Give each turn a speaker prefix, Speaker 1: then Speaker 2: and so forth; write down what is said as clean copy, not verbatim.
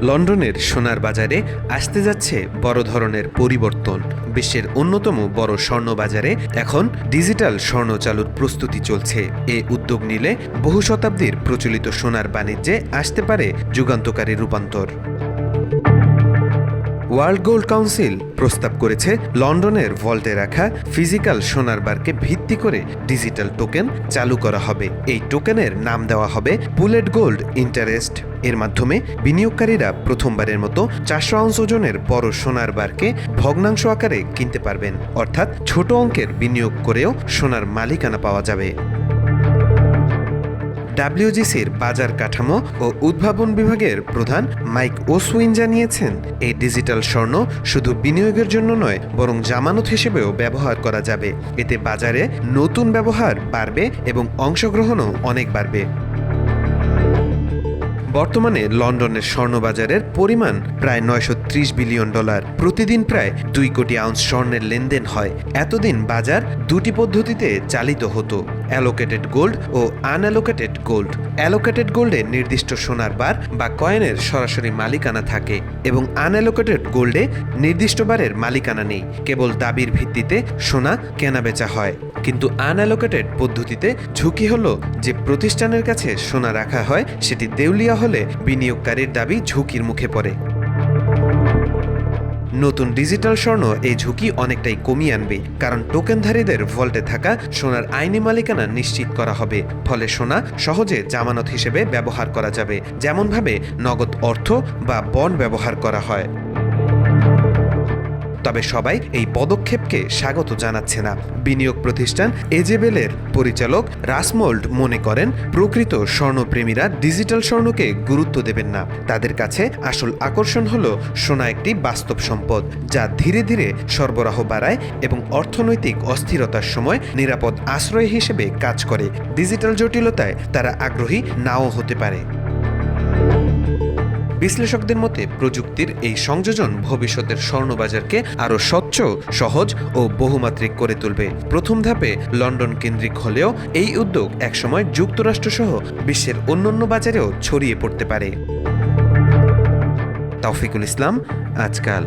Speaker 1: লন্ডনের সোনার বাজারে আসতে যাচ্ছে বড় ধরনের পরিবর্তন। বিশ্বের অন্যতম বড় স্বর্ণ বাজারে এখন ডিজিটাল স্বর্ণ চালুর প্রস্তুতি চলছে। এ উদ্যোগ নিলে বহু শতাব্দীর প্রচলিত সোনার বাণিজ্যে আসতে পারে যুগান্তকারী রূপান্তর। ওয়ার্ল্ড গোল্ড কাউন্সিল প্রস্তাব করেছে লন্ডনের ভল্টে রাখা ফিজিক্যাল সোনার বারকে ভিত্তি করে ডিজিটাল টোকেন চালু করা হবে। এই টোকেনের নাম দেওয়া হবে বুলেট গোল্ড ইন্টারেস্ট। এর মাধ্যমে বিনিয়োগকারীরা প্রথমবারের মতো 400 আউন্স ওজনের বড় সোনার বারকে ভগ্নাংশ আকারে কিনতে পারবেন, অর্থাৎ ছোট অঙ্কের বিনিয়োগ করেও সোনার মালিকানা পাওয়া যাবে। ডাব্লিউজিসির বাজার কাঠামো ও উদ্ভাবন বিভাগের প্রধান মাইক ওসুইন জানিয়েছেন, এই ডিজিটাল স্বর্ণ শুধু বিনিয়োগের জন্য নয়, বরং জামানত হিসেবেও ব্যবহার করা যাবে। এতে বাজারে নতুন ব্যবহার বাড়বে এবং অংশগ্রহণও অনেক বাড়বে। বর্তমানে লন্ডনের স্বর্ণবাজারের পরিমাণ প্রায় $930 বিলিয়ন। প্রতিদিন প্রায় 2 কোটি আউন্স স্বর্ণের লেনদেন হয়। এতদিন বাজার দুটি পদ্ধতিতে চালিত হতো, অ্যালোকেটেড গোল্ড ও আনঅ্যালোকেটেড গোল্ড। অ্যালোকেটেড গোল্ডে নির্দিষ্ট সোনার বার বা কয়েনের সরাসরি মালিকানা থাকে এবং আনঅ্যালোকেটেড গোল্ডে নির্দিষ্ট বারের মালিকানা নেই, কেবল দাবির ভিত্তিতে সোনা কেনাবেচা হয়। কিন্তু আনঅ্যালোকেটেড পদ্ধতিতে ঝুঁকি হলো যে প্রতিষ্ঠানের কাছে সোনা রাখা হয় সেটি দেউলিয়া হলে বিনিয়োগকারীর দাবি ঝুঁকির মুখে পড়ে। নতুন ডিজিটাল স্বর্ণ এই ঝুঁকি অনেকটাই কমিয়ে আনবে, কারণ টোকেনধারীদের ভল্টে থাকা সোনার আইনি মালিকানা নিশ্চিত করা হবে। ফলে সোনা সহজে জামানত হিসেবে ব্যবহার করা যাবে, যেমনভাবে নগদ অর্থ বা বন্ড ব্যবহার করা হয়। তবে সবাই এই পদক্ষেপকে স্বাগত জানাচ্ছে না। বিনিয়োগ প্রতিষ্ঠান এজেবেলের পরিচালক রাসমোল্ড মনে করেন, প্রকৃত স্বর্ণপ্রেমীরা ডিজিটাল স্বর্ণকে গুরুত্ব দেবেন না। তাদের কাছে আসল আকর্ষণ হলো সোনা একটি বাস্তব সম্পদ, যা ধীরে ধীরে সরবরাহ বাড়ায় এবং অর্থনৈতিক অস্থিরতার সময় নিরাপদ আশ্রয় হিসেবে কাজ করে। ডিজিটাল জটিলতায় তারা আগ্রহী নাও হতে পারে। বিশ্লেষকদের মতে প্রযুক্তির এই সংযোজন ভবিষ্যতের স্বর্ণবাজারকে আরও স্বচ্ছ, সহজ ও বহুমাত্রিক করে তুলবে। প্রথম ধাপে লন্ডন কেন্দ্রিক হলেও এই উদ্যোগ একসময় যুক্তরাষ্ট্রসহ বিশ্বের অন্যান্য বাজারেও ছড়িয়ে পড়তে পারে। তাওফিকুল ইসলাম, আজকাল।